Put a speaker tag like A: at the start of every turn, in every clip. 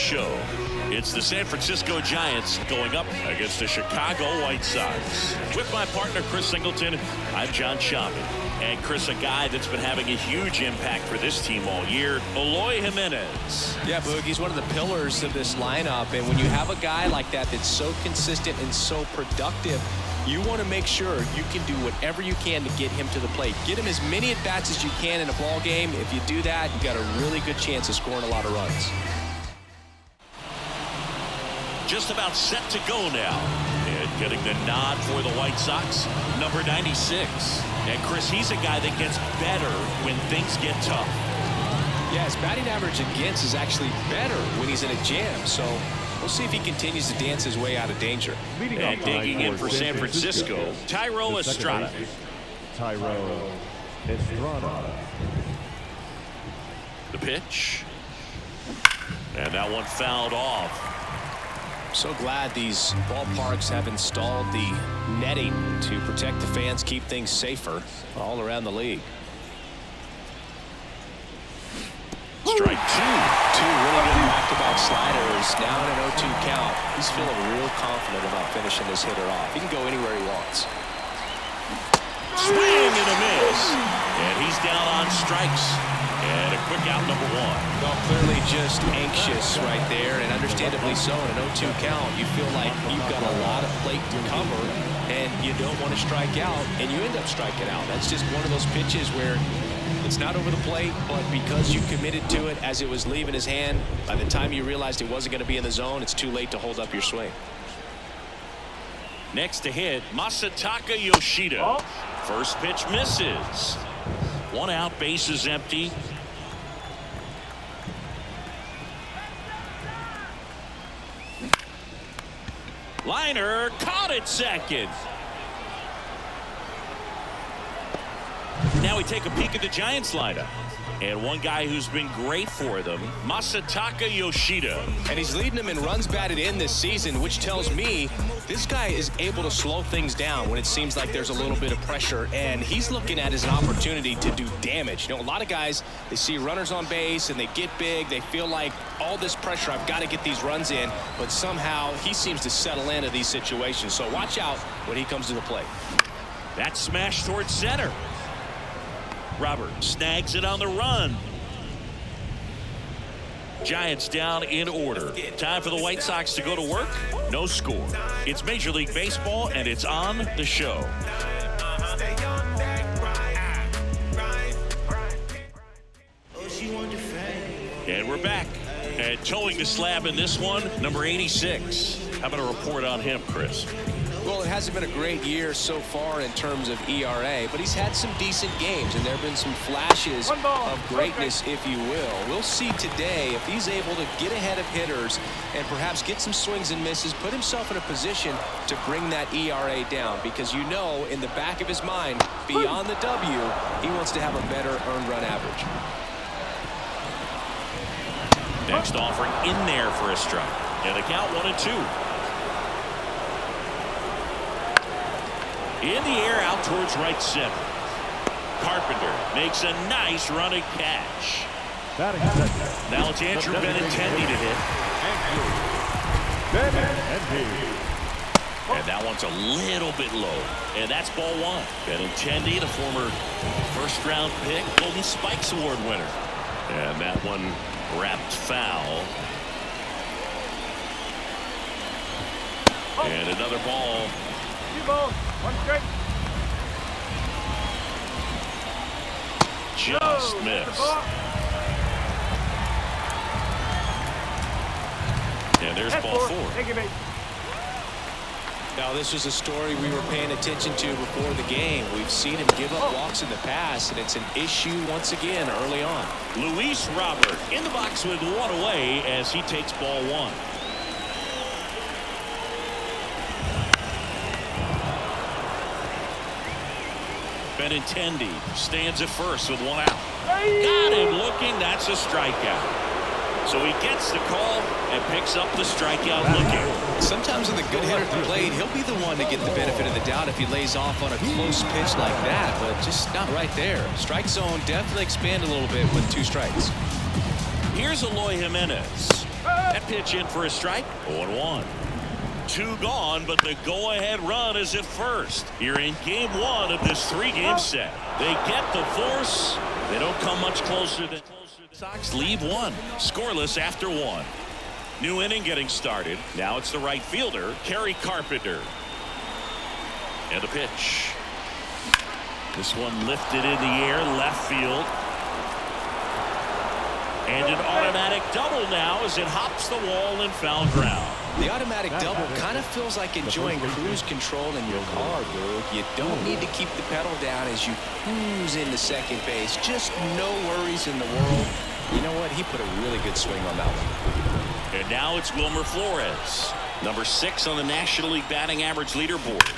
A: show. It's the San Francisco Giants going up against the Chicago White Sox. With my partner, Chris Singleton, I'm John Shammy. And Chris, a guy that's been having a huge impact for this team all year, Eloy Jimenez.
B: Yeah, Boog, he's one of the pillars of this lineup. And when you have a guy like that that's so consistent and so productive, you want to make sure you can do whatever you can to get him to the plate. Get him as many at-bats as you can in a ball game. If you do that, you got a really good chance of scoring a lot of runs.
A: Just about set to go now. And getting the nod for the White Sox, number 96. And Chris, he's a guy that gets better when things get tough.
B: Yeah, his batting average against is actually better when he's in a jam. So we'll see if he continues to dance his way out of danger.
A: And digging in for San Francisco, Thairo Estrada.
C: Thairo Estrada.
A: The pitch. And that one fouled off.
B: So glad these ballparks have installed the netting to protect the fans, keep things safer all around the league.
A: Strike two.
B: Two really good back-to-back sliders. Now in an 0-2 count. He's feeling real confident about finishing this hitter off. He can go anywhere he wants.
A: Swing and a miss. And he's down on strikes. And a quick out, number one.
B: Well, clearly just anxious right there, and understandably so. In an 0-2 count, you feel like you've got a lot of plate to cover, and you don't want to strike out, and you end up striking out. That's just one of those pitches where it's not over the plate, but because you committed to it as it was leaving his hand, by the time you realized it wasn't going to be in the zone, it's too late to hold up your swing.
A: Next to hit, Masataka Yoshida. First pitch misses. One out, bases empty. Liner caught at second. Now we take a peek at the Giants lineup. And one guy who's been great for them, Masataka Yoshida.
B: And he's leading them in runs batted in this season, which tells me this guy is able to slow things down when it seems like there's a little bit of pressure. And he's looking at it as an opportunity to do damage. You know, a lot of guys, they see runners on base and they get big. They feel like all this pressure, I've got to get these runs in. But somehow he seems to settle into these situations. So watch out when he comes to the plate.
A: That smash towards center. Robert snags it on the run. Giants down in order. Time for the White Sox to go to work. No score. It's Major League Baseball, and it's on the show. And we're back. And towing the slab in this one, number 86. How about a report on him, Chris?
B: Well, it hasn't been a great year so far in terms of ERA, but he's had some decent games, and there have been some flashes of greatness, if you will. We'll see today if he's able to get ahead of hitters and perhaps get some swings and misses, put himself in a position to bring that ERA down, because you know in the back of his mind, beyond the W, he wants to have a better earned run average.
A: Next offering in there for a strike. And the count 1-2. In the air out towards right center. Carpenter makes a nice running catch. Now it's Andrew Benintendi to hit. And that one's a little bit low. And that's ball one. Benintendi, the former first-round pick, Golden Spikes Award winner. And that one wrapped foul. And another ball.
C: One strike.
A: Just missed. And there's ball four.
B: Now, this was a story we were paying attention to before the game. We've seen him give up walks in the past, and it's an issue once again early on.
A: Luis Robert in the box with one away as he takes ball one. Benintendi stands at first with one out. Got him looking. That's a strikeout. So he gets the call and picks up the strikeout looking.
B: Sometimes with a good hitter at the plate, he'll be the one to get the benefit of the doubt if he lays off on a close pitch like that, but just not right there. Strike zone definitely expand a little bit with two strikes.
A: Here's Eloy Jimenez. That pitch in for a strike. 0-1. 2 gone, but the go-ahead run is at first. Here in game 1 of this 3-game set. They get the force. They don't come much closer than Sox leave 1. Scoreless after 1. New inning getting started. Now it's the right fielder, Kerry Carpenter. And the pitch. This one lifted in the air, left field. And an automatic double now as it hops the wall and foul ground.
B: The automatic double kind of feels like enjoying cruise control in your car, dude. You don't need to keep the pedal down as you cruise into second base. Just no worries in the world. You know what? He put a really good swing on that one.
A: And now it's Wilmer Flores, number 6 on the National League batting average leaderboard.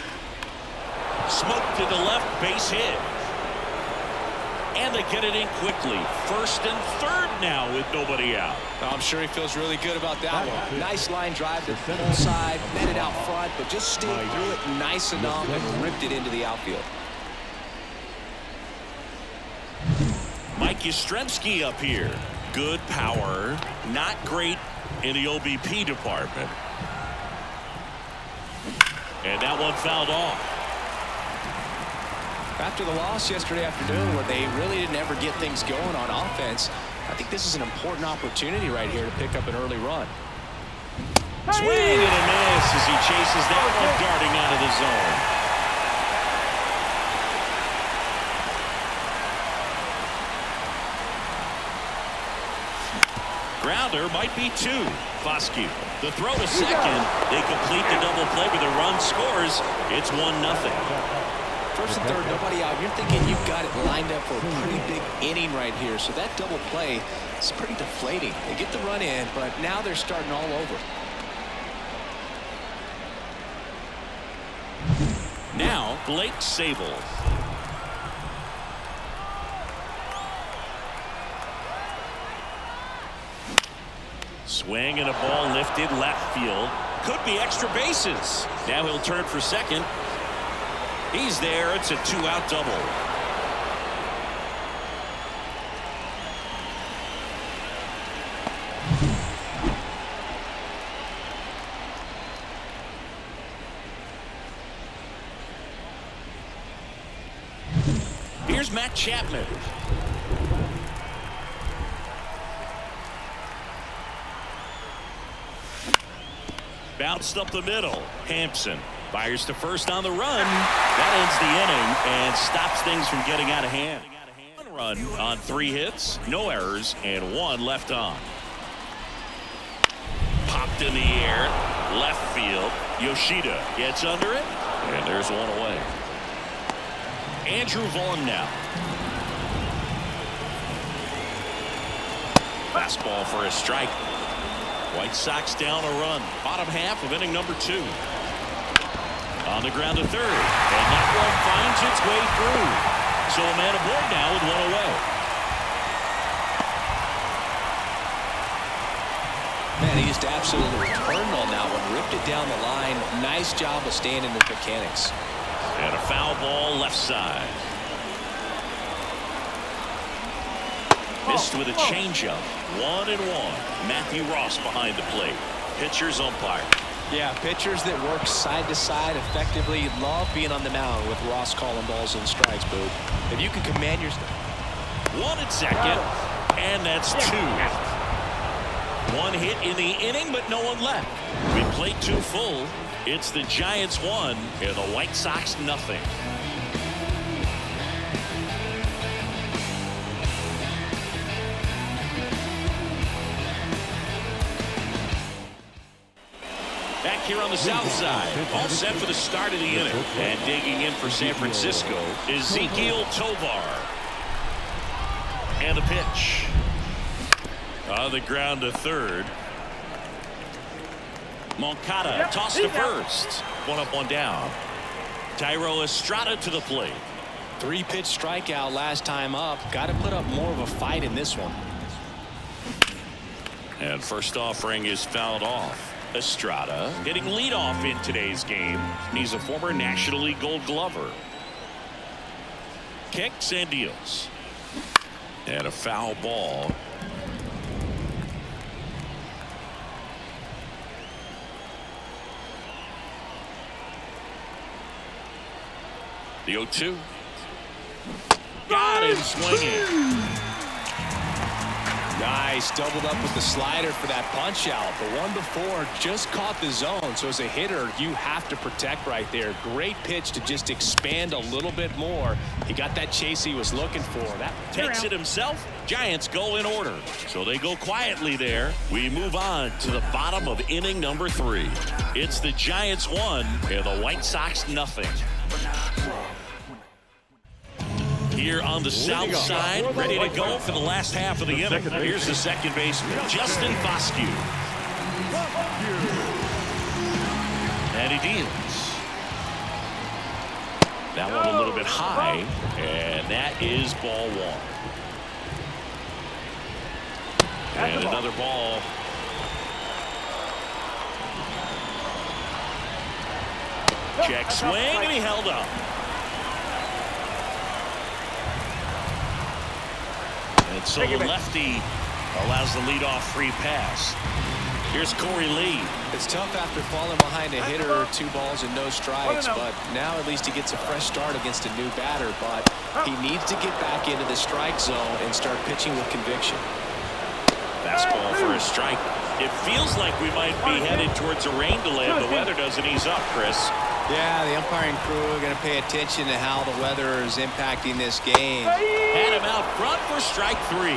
A: Smoked to the left, base hit. And they get it in quickly. First and third now with nobody out.
B: I'm sure he feels really good about that one. Nice line drive to the full side, met it out front, but just stayed through it nice enough and ripped it into the outfield.
A: Mike Yastrzemski up here. Good power, not great in the OBP department. And that one fouled off.
B: After the loss yesterday afternoon where they really didn't ever get things going on offense, I think this is an important opportunity right here to pick up an early run.
A: Swing and a miss as he chases that one darting out of the zone. Grounder might be 2. Foscue. The throw to second. They complete the double play with a run scores. It's 1-0.
B: First and third, nobody out. You're thinking you've got it lined up for a pretty big inning right here. So that double play is pretty deflating. They get the run in, but now they're starting all over.
A: Now, Blake Sabol. Swing and a ball lifted left field. Could be extra bases. Now he'll turn for second. He's there. It's a 2-out double. Here's Matt Chapman. Bounced up the middle. Hampson fires to first on the run. That ends the inning and stops things from getting out of hand. 1 run on 3 hits, no errors, and 1 left on. Popped in the air, left field. Yoshida gets under it, and there's 1 away. Andrew Vaughn now. Fastball for a strike. White Sox down a run. Bottom half of inning number 2. On the ground to third. And that one finds its way through. So a man aboard now with 1 away.
B: Man, he just absolutely turned on that one. Ripped it down the line. Nice job of staying in the mechanics.
A: And a foul ball left side. Missed with a changeup. 1-1. Matthew Ross behind the plate. Pitcher's umpire.
B: Yeah, pitchers that work side to side effectively love being on the mound with Ross calling balls and strikes, Boo. If you can command your...
A: 1 at second. And that's 2. 1 hit in the inning, but no one left. We played 2 full. It's the Giants 1 and the White Sox nothing. Back here on the south side, all set for the start of the inning. And digging in for San Francisco, Ezequiel Tovar. And the pitch. On the ground to third. Moncada tossed to first. 1 up, 1 down. Thairo Estrada to the plate.
B: 3-pitch strikeout last time up. Got to put up more of a fight in this one.
A: And first offering is fouled off. Estrada hitting leadoff in today's game. He's a former National League Gold Glover. Kicks and deals. And a foul ball. The 0-2. Got him swinging.
B: Nice, doubled up with the slider for that punch out. The one before just caught the zone, so as a hitter, you have to protect right there. Great pitch to just expand a little bit more. He got that chase he was looking for. That
A: takes it himself. Giants go in order, so they go quietly there. We move on to the bottom of inning number 3. It's the Giants 1 and the White Sox nothing. Here on the south side, ready to go for the last half of the inning. Here's the second baseman, Justin Foscue. And he deals. That one a little bit high, and that is ball 1. And another ball. Check swing, and he held up. And so the lefty allows the leadoff free pass. Here's Corey Lee.
B: It's tough after falling behind a hitter, 2 balls and no strikes, but now at least he gets a fresh start against a new batter, but he needs to get back into the strike zone and start pitching with conviction.
A: Fastball for a strike. It feels like we might be headed towards a rain delay if the weather doesn't ease up, Chris.
D: Yeah, the umpiring crew are going to pay attention to how the weather is impacting this game.
A: Had him out front for strike 3.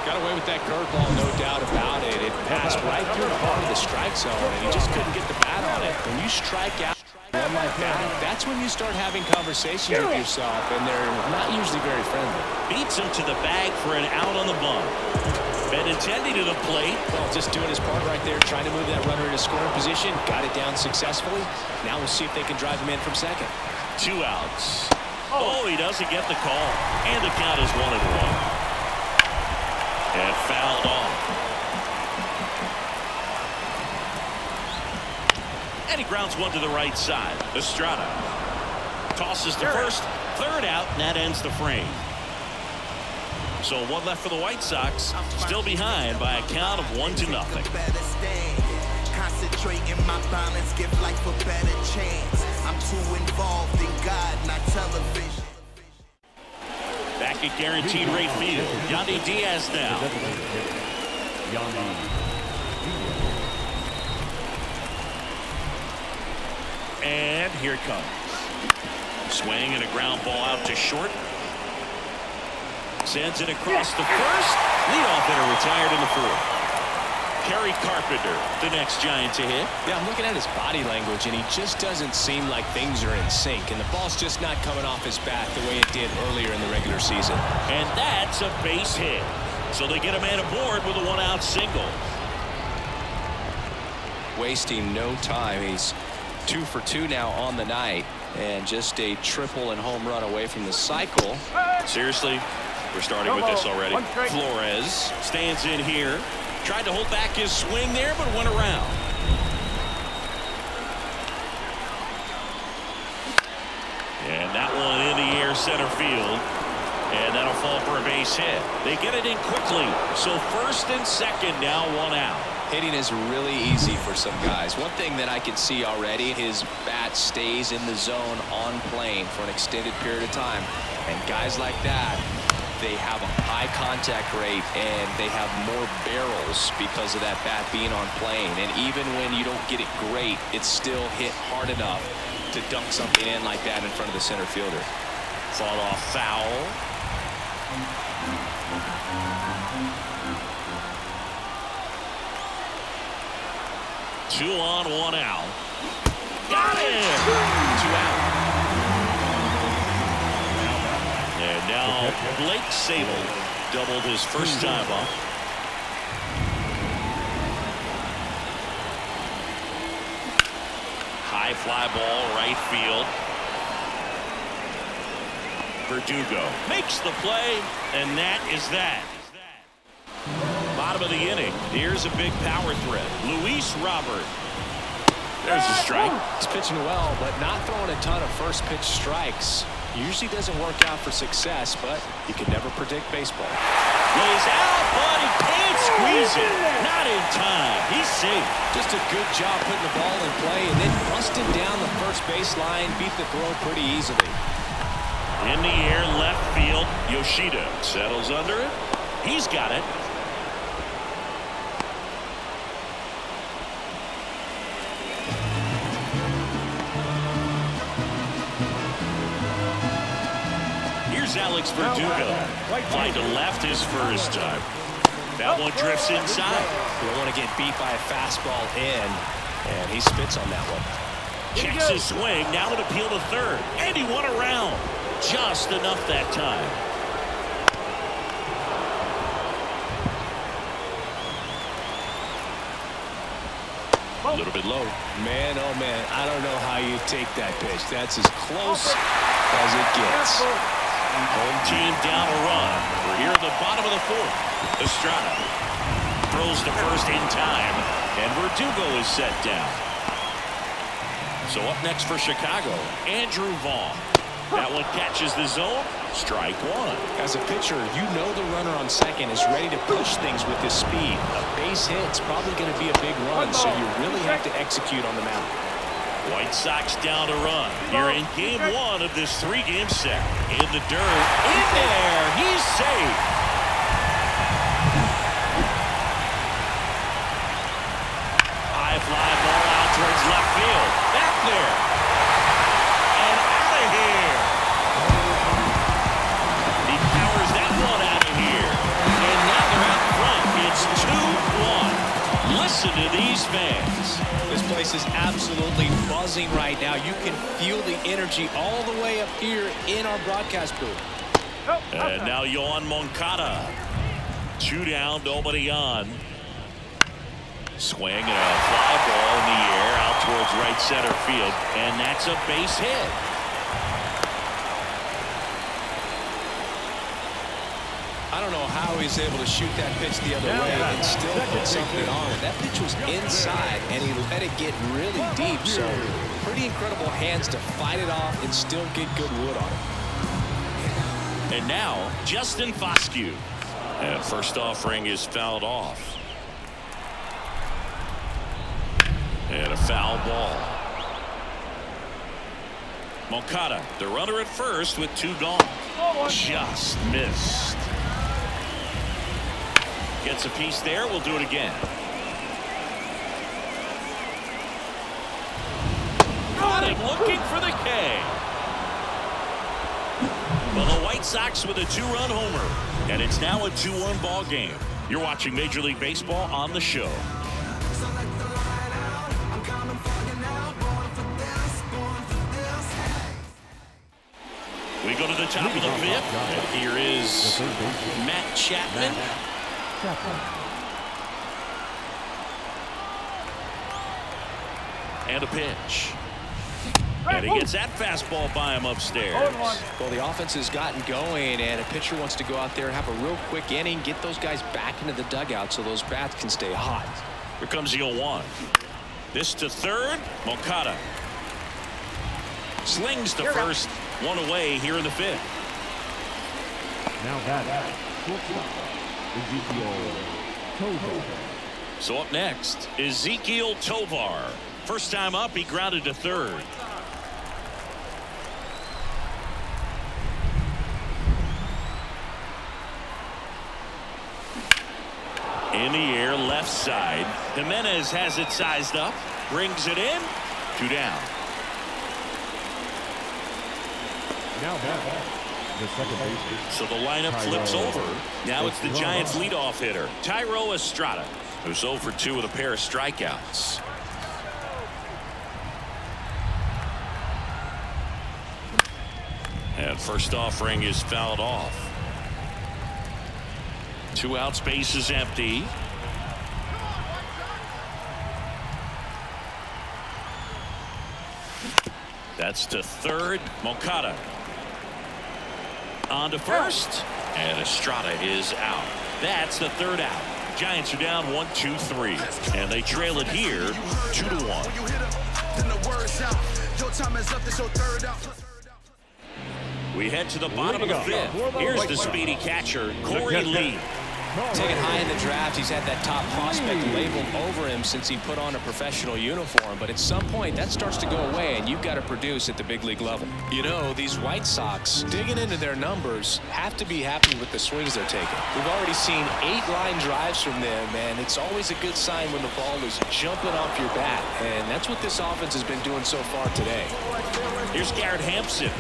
B: Got away with that curveball, no doubt about it. It passed right through the heart of the strike zone, and he just couldn't get the bat on it. When you strike out one like that, that's when you start having conversations with yourself, and they're not usually very friendly.
A: Beats him to the bag for an out on the bunt. Benintendi to the plate.
B: Well, just doing his part right there, trying to move that runner into scoring position. Got it down successfully. Now we'll see if they can drive him in from second.
A: 2 outs. Oh, he doesn't get the call. And the count is 1-1. And fouled off. And he grounds one to the right side. Estrada tosses to first. 3rd out, and that ends the frame. So 1 left for the White Sox, still behind by a count of 1-0.
E: Concentrating my balance, give life a better chance. I'm too involved in God, not television.
A: Back at guaranteed rate field, Yandy Diaz now. And here it comes. Swing and a ground ball out to short. Sends it across the first. Leadoff hitter retired in the 4th. Kerry Carpenter, the next Giant to hit.
B: Yeah, I'm looking at his body language, and he just doesn't seem like things are in sync, and the ball's just not coming off his bat the way it did earlier in the regular season.
A: And that's a base hit. So they get a man aboard with a 1-out single.
D: Wasting no time. He's 2 for 2 now on the night, and just a triple and home run away from the cycle.
A: Seriously, we're starting with this already. Flores stands in here. Tried to hold back his swing there, but went around. And that one in the air center field. And that'll fall for a base hit. They get it in quickly. So 1st and 2nd now 1 out.
D: Hitting is really easy for some guys. One thing that I can see already, his bat stays in the zone on plane for an extended period of time. And guys like that, they have a high contact rate and they have more barrels because of that bat being on plane. And even when you don't get it great, it's still hit hard enough to dunk something in like that in front of the center fielder.
A: Fall off foul. Two on, 1 out. Got him! 2 out. And now Blake Sable doubled his first time up. High fly ball, right field. Verdugo makes the play, and that is that. Bottom of the inning. Here's a big power threat. Luis Robert. There's a strike.
B: He's pitching well, but not throwing a ton of first pitch strikes. Usually doesn't work out for success, but you can never predict baseball.
A: Lays out, but he can't squeeze it. Not in time. He's safe.
B: Just a good job putting the ball in play and then busting down the first baseline, beat the throw pretty easily.
A: In the air, left field. Yoshida settles under it. He's got it. Here's Alex Verdugo. Fly to left his first time. That one drifts inside.
B: You don't want to get beat by a fastball in, and he spits on that one.
A: Checks his swing. Now an appeal to third. And he won around. Just enough that time. A little bit low.
B: Man, oh man, I don't know how you take that pitch. That's as close as it gets.
A: Home team down a run. We're here at the bottom of the fourth. Estrada throws the first in time, and Verdugo is set down. So up next for Chicago, Andrew Vaughn. That one catches the zone. Strike one.
B: As a pitcher, you know the runner on second is ready to push things with his speed. A base hit's probably going to be a big run, so you really have to execute on the mound.
A: White Sox down a run. You're in game one of this three-game set. In the dirt. In there. He's safe. High fly ball out towards left field. Back there. And out of here. He powers that one out of here. And now they're out front. It's 2-1. Listen to these fans.
B: This place is absolutely buzzing right now. You can feel the energy all the way up here in our broadcast booth.
A: And now Yohan Moncada. 2 down, nobody on. Swing and a fly ball in the air out towards right center field. And that's a base hit.
B: I don't know how he's able to shoot that pitch the other way and still put something on it. That pitch was inside, and he let it get really deep. So pretty incredible hands to fight it off and still get good wood on it.
A: And now, Justin Foscue. And first offering is fouled off. And a foul ball. Moncada, the runner at first with 2 gone. Just missed. Gets a piece there. We'll do it again. Got him looking for the K. Well, the White Sox with a 2-run homer. And it's now a 2-1 ball game. You're watching Major League Baseball on the show. We go to the top of the 5th. And here is Matt Chapman. And a pitch. And he gets that fastball by him upstairs.
B: Well, the offense has gotten going, and a pitcher wants to go out there and have a real quick inning, get those guys back into the dugout so those bats can stay hot.
A: Here comes the 0-1. This to third. Moncada slings the first one away here in the 5th.
C: Now that Ezekiel Tovar.
A: So up next, Ezekiel Tovar. First time up, he grounded to third. In the air, left side. Jimenez has it sized up, brings it in. 2 down.
C: Now the second baseman.
A: So the lineup flips over. Now it's the Giants' leadoff hitter, Thairo Estrada, who's 0 for 2 with a pair of strikeouts. And first offering is fouled off. 2 outs, base is empty. That's to third. Moncada on to first, and Estrada is out. That's the 3rd out. Giants are down 1-2-3, and they trail it here 2-1. We head to the bottom of the 5th. Here's the speedy catcher, Corey Lee.
B: Taken high in the draft, he's had that top prospect labeled over him since he put on a professional uniform. But at some point, that starts to go away, and you've got to produce at the big league level. You know, these White Sox, digging into their numbers, have to be happy with the swings they're taking. We've already seen 8 line drives from them, and it's always a good sign when the ball is jumping off your bat. And that's what this offense has been doing so far today.
A: Here's Garrett Hampson.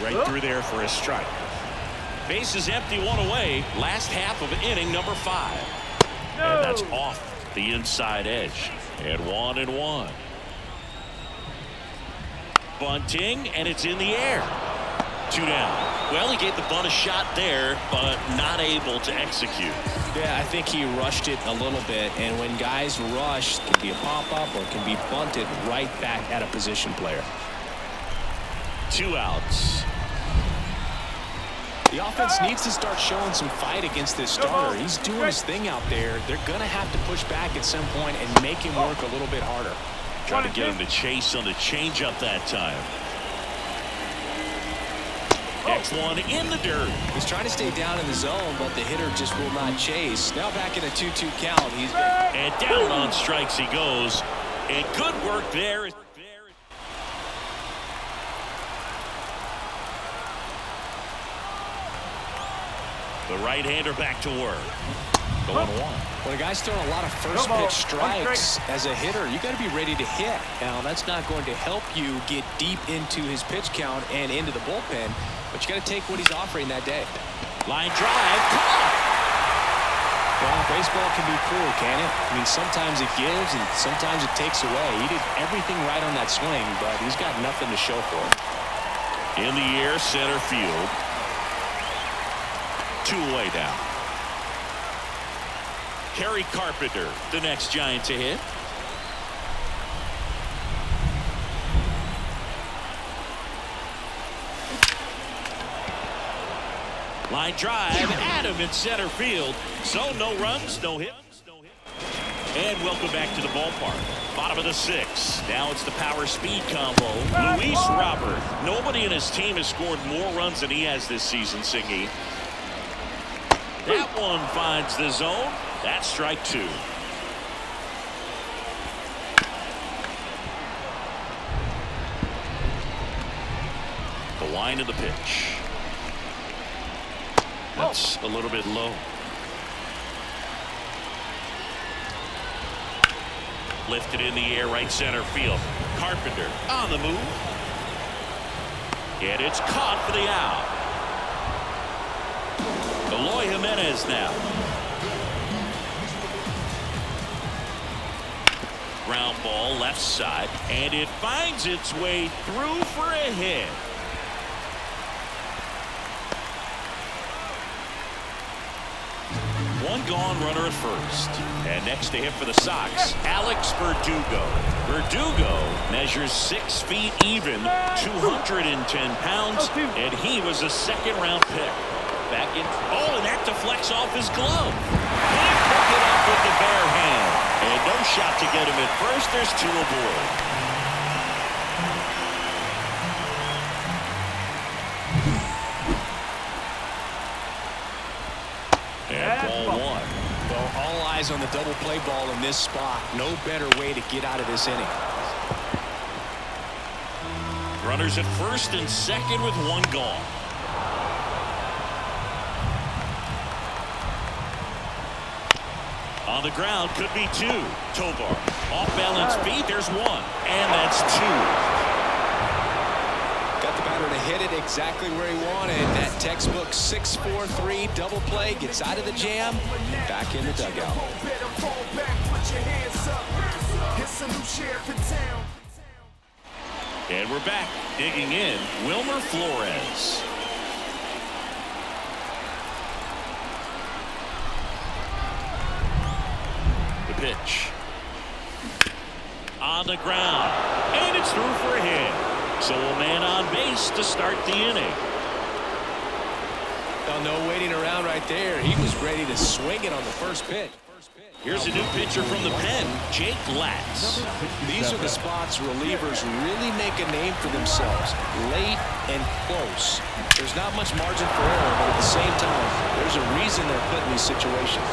A: Right through there for a strike. Base is empty, 1 away. Last half of inning number 5. And that's off the inside edge. And 1-1. Bunting, and it's in the air. 2 down. Well, he gave the bunt a shot there, but not able to execute.
B: Yeah, I think he rushed it a little bit, and when guys rush, it can be a pop-up or it can be bunted right back at a position player.
A: 2 outs.
B: The offense needs to start showing some fight against this starter. He's doing his thing out there. They're going to have to push back at some point and make him work a little bit harder.
A: Trying to get him to chase on the changeup that time. Next one in the dirt.
B: He's trying to stay down in the zone, but the hitter just will not chase. Now back in a 2-2 count.
A: And down on strikes he goes. And good work there. The right-hander back to work. The 1-1.
B: When a guy's throwing a lot of first pitch strikes as a hitter, you got to be ready to hit. Now, that's not going to help you get deep into his pitch count and into the bullpen, but you got to take what he's offering that day.
A: Line drive.
B: Well, baseball can be cruel, can it? I mean, sometimes it gives and sometimes it takes away. He did everything right on that swing, but he's got nothing to show for it.
A: In the air, center field. 2 away now. Kerry Carpenter, the next Giant to hit. Line drive, Adam in center field. So no runs, no hits. And welcome back to the ballpark. Bottom of the 6th. Now it's the power speed combo. Luis Robert. Nobody in his team has scored more runs than he has this season, Singy. That one finds the zone. That's strike 2. The line of the pitch. That's a little bit low. Lifted in the air, right center field. Carpenter on the move. And it's caught for the out. Eloy Jimenez now. Ground ball left side, and it finds its way through for a hit. One gone, runner at first. And next to hit for the Sox, Alex Verdugo. Verdugo measures 6 feet even, 210 pounds, and he was a second-round pick. Back in. Oh, and that deflects off his glove. He picked it up with the bare hand. And no shot to get him at first. There's 2 aboard. And ball 1.
B: Well, all eyes on the double play ball in this spot. No better way to get out of this inning.
A: Runners at first and second with 1 gone. On the ground, could be 2. Tovar, off balance feet, there's 1. And that's 2.
B: Got the batter to hit it exactly where he wanted. That textbook 6-4-3 double play gets out of the jam, back in the dugout.
A: And we're back, digging in, Wilmer Flores. Pitch on the ground, and it's through for a hit. So a man on base to start the inning.
B: Well, no waiting around right there. He was ready to swing it on the first pitch.
A: Here's a new pitcher from the pen, Jake Latz.
B: These are the spots relievers really make a name for themselves. Late and close. There's not much margin for error, but at the same time, there's a reason they're put in these situations.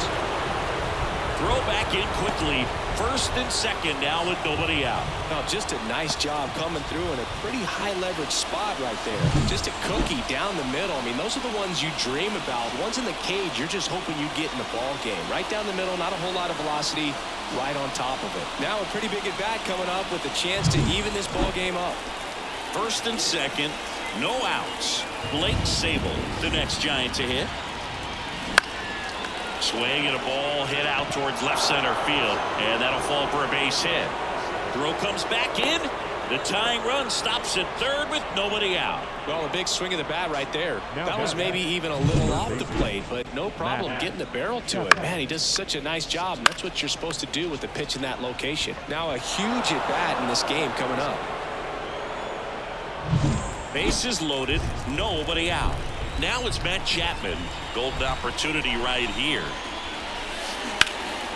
A: Throw back in quickly. First and second now with nobody out.
B: Now, just a nice job coming through in a pretty high leverage spot right there. Just a cookie down the middle. I mean, those are the ones you dream about. Ones in the cage, you're just hoping you get in the ball game. Right down the middle, not a whole lot of velocity, right on top of it. Now a pretty big at bat coming up with a chance to even this ball game up.
A: First and second, no outs. Blake Sable, the next Giant to hit. Swing and a ball hit out towards left center field, and that'll fall for a base hit. Throw comes back in. The tying run stops at third with nobody out.
B: Well, a big swing of the bat right there. That was maybe even a little off the plate, but no problem getting the barrel to it. Man, he does such a nice job, and that's what you're supposed to do with the pitch in that location. Now a huge at bat in this game coming up.
A: Bases loaded, nobody out. Now it's Matt Chapman. Golden opportunity right here.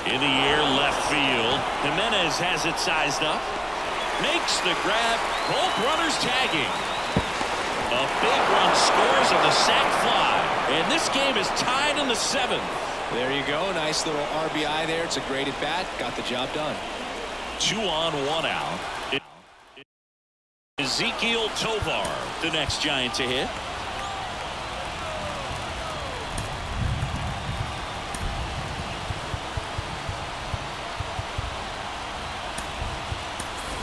A: In the air, left field. Jimenez has it sized up. Makes the grab. Both runners tagging. A big run scores on the sac fly. And this game is tied in the 7th.
B: There you go. Nice little RBI there. It's a great at bat. Got the job done.
A: 2 on, 1 out. Ezekiel Tovar, the next Giant to hit.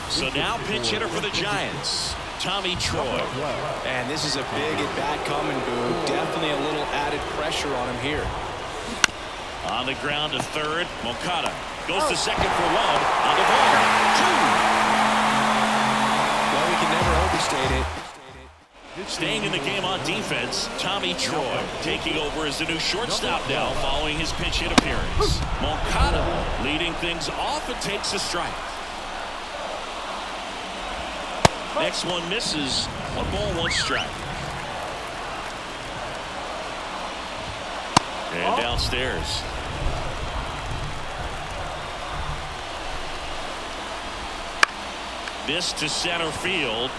A: So now pinch hitter for the Giants, Tommy Troy.
B: And this is a big at bat coming, Boo. Definitely a little added pressure on him here.
A: On the ground to third, Moncada goes to second for 1. On the ball, 2.
B: Well, we can never overstate it.
A: Staying in the game on defense, Tommy Troy taking over as the new shortstop now following his pinch hit appearance. Moncada leading things off and takes a strike. Next one misses. 1 ball, 1 strike. And downstairs. This to center field.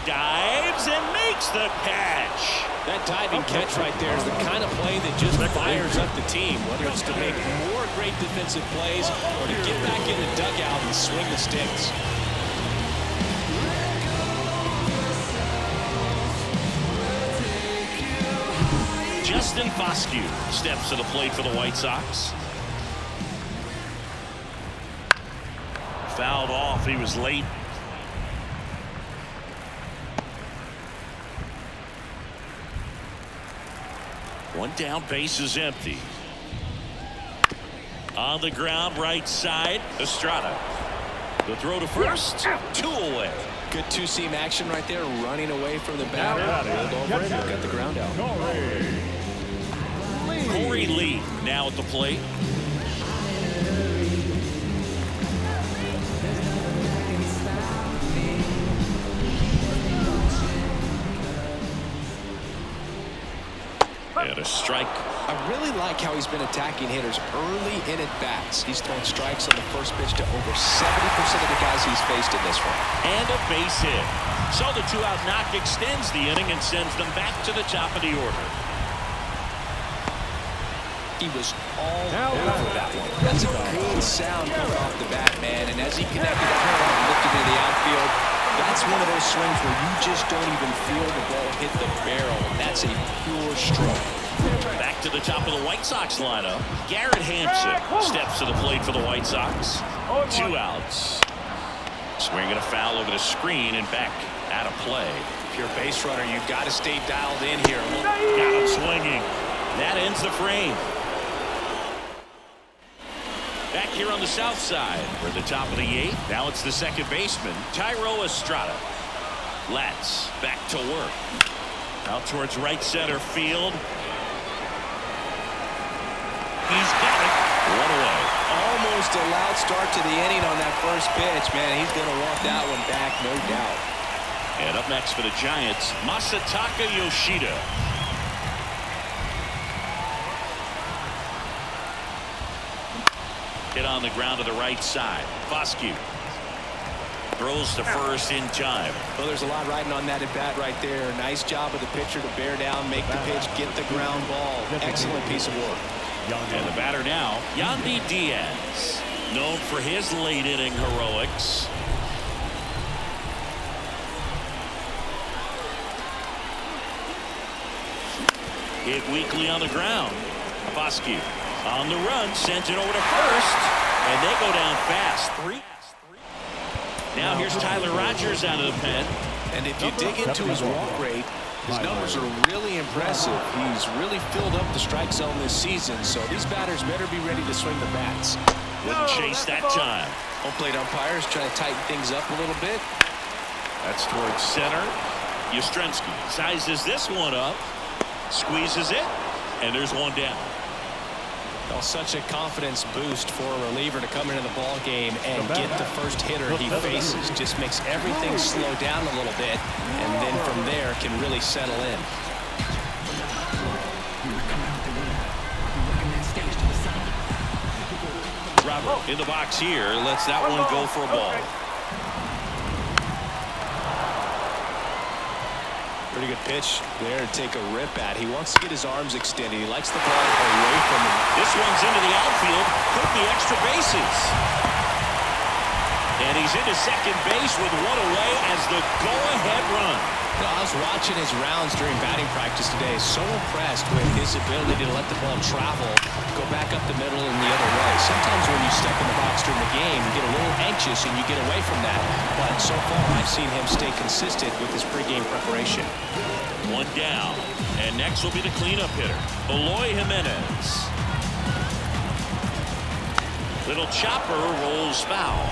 A: Dives and makes the catch.
B: That diving catch right there is the kind of play that just fires up the team, whether it's to make more great defensive plays or to get back in the dugout and swing the sticks.
A: Justin Foscue steps to the plate for the White Sox. Fouled off. He was late. One down, base is empty. On the ground, right side, Estrada. The throw to first, 2 away.
B: Good two-seam action right there, running away from the batter. Rolled over it and got the ground out.
A: Corey Lee now at the plate. And a strike.
B: I really like how he's been attacking hitters early in at-bats. He's thrown strikes on the first pitch to over 70% of the guys he's faced in this one.
A: And a base hit. So the 2-out knock extends the inning and sends them back to the top of the order.
B: He was all over that one. That's a good sound coming off the bat, man. And as he connected up and lifted into the outfield, that's one of those swings where you just don't even feel the ball hit the barrel. That's a pure stroke.
A: Back to the top of the White Sox lineup. Garrett Hampson steps to the plate for the White Sox. 2 outs. Swinging a foul over the screen and back out of play.
B: If you're a base runner, you've got to stay dialed in here.
A: Got him swinging. That ends the frame. Back here on the south side, we're at the top of the 8th. Now it's the second baseman, Tyro Estrada. Latz back to work. Out towards right center field. He's got it. 1 away.
B: Almost a loud start to the inning on that first pitch, man. He's going to want that one back, no doubt.
A: And up next for the Giants, Masataka Yoshida. Hit on the ground to the right side. Foscue throws to first in time.
B: Well, there's a lot riding on that at bat right there. Nice job of the pitcher to bear down, make the pitch, get the ground ball. Excellent piece of work.
A: And the batter now, Yandy Diaz, known for his late inning heroics. Hit weakly on the ground. Foscue on the run, sends it over to first, and they go down fast. Now here's Tyler Rogers out of the pen.
B: And if you dig into his walk rate, his numbers are really impressive. He's really filled up the strike zone this season, so these batters better be ready to swing the bats.
A: Wouldn't chase that time.
B: Home plate umpires trying to tighten things up a little bit.
A: That's towards center. Yastrzemski sizes this one up, squeezes it, and there's one down.
B: Well, such a confidence boost for a reliever to come into the ball game and get the first hitter he faces. Just makes everything slow down a little bit, and then from there can really settle in.
A: Robert in the box here, lets that one go for a ball.
B: Pretty good pitch there to take a rip at. He wants to get his arms extended. He likes the ball away from him.
A: This one's into the outfield, could be extra bases. And he's into second base with one away as the go-ahead run.
B: No, I was watching his rounds during batting practice today. So impressed with his ability to let the ball travel, go back up the middle and the other way. Sometimes when you step in the box during the game, you get a little anxious and you get away from that. But so far, I've seen him stay consistent with his pregame preparation.
A: One down, and next will be the cleanup hitter, Eloy Jimenez. Little chopper rolls foul.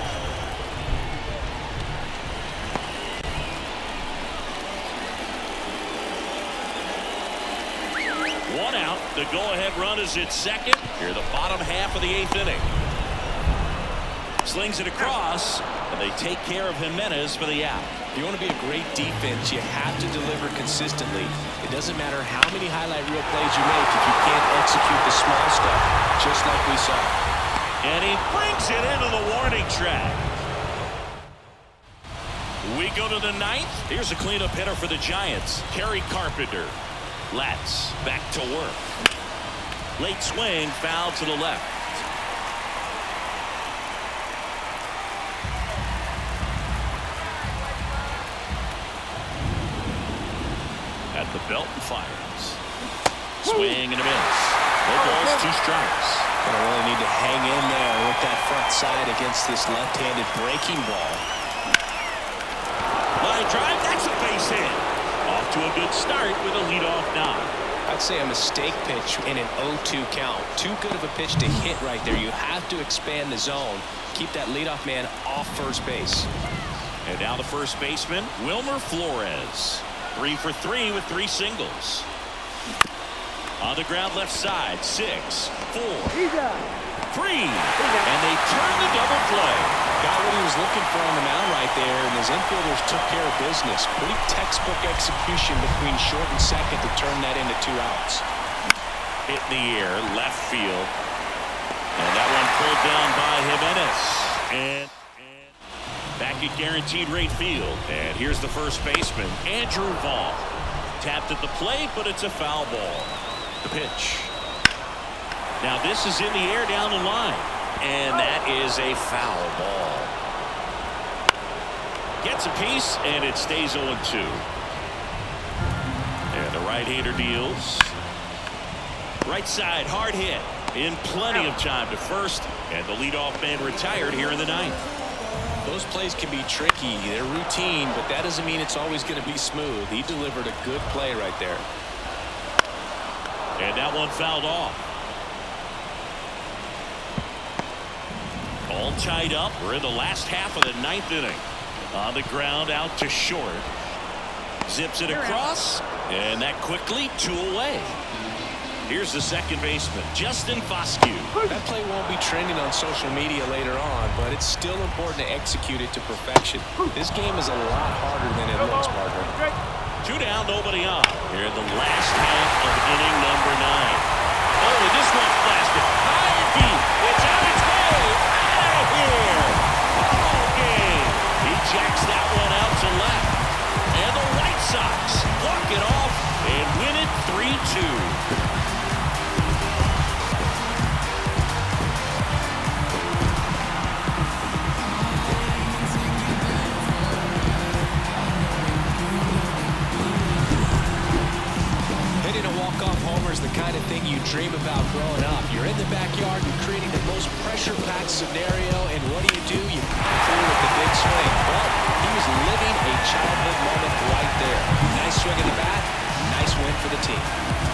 A: One out. The go-ahead run is at second. Here, the bottom half of the eighth inning. Slings it across, and they take care of Jimenez for the out.
B: If you want to be a great defense, you have to deliver consistently. It doesn't matter how many highlight reel plays you make if you can't execute the small stuff, just like we saw.
A: And he brings it into the warning track. We go to the ninth. Here's a cleanup hitter for the Giants, Kerry Carpenter. Latz back to work. Late swing, foul to the left. At the belt and fires. Swing and a miss. No balls, 2 strikes.
B: Gonna really need to hang in there with that front side against this left-handed breaking ball.
A: Line drive, that's a base hit. Off to a good start with a leadoff knock.
B: I'd say a mistake pitch in an 0-2 count. Too good of a pitch to hit right there. You have to expand the zone. Keep that leadoff man off first base.
A: And now the first baseman, Wilmer Flores. 3 for 3 with 3 singles. On the ground left side, 6, 4, 3. And they turn the double play.
B: Got what he was looking for on the mound right there, and his infielders took care of business. Pretty textbook execution between short and second to turn that into 2 outs.
A: Hit in the air, left field. And that one pulled down by Jimenez. And back at guaranteed rate field. And here's the first baseman, Andrew Vaughn. Tapped at the plate, but it's a foul ball. The pitch. Now this is in the air down the line. And that is a foul ball. Gets a piece, and it stays 0-2. And the right-hander deals. Right side, hard hit. In plenty of time to first. And the leadoff man retired here in the ninth.
B: Those plays can be tricky. They're routine, but that doesn't mean it's always going to be smooth. He delivered a good play right there.
A: And that one fouled off. All tied up. We're in the last half of the ninth inning. On the ground, out to short. Zips it across, and that quickly 2 away. Here's the second baseman, Justin Foscue.
B: That play won't be trending on social media later on, but it's still important to execute it to perfection. This game is a lot harder than it looks, partner.
A: 2 down, nobody on. Here in the last half of inning number 9. Oh, and this one blasted high and deep. It's on its way.
B: thing you dream about growing up. You're in the backyard, you're creating the most pressure-packed scenario, and what do? You come through with the big swing. Well, he was living a childhood moment right there. Nice swing of the bat, nice win for the team.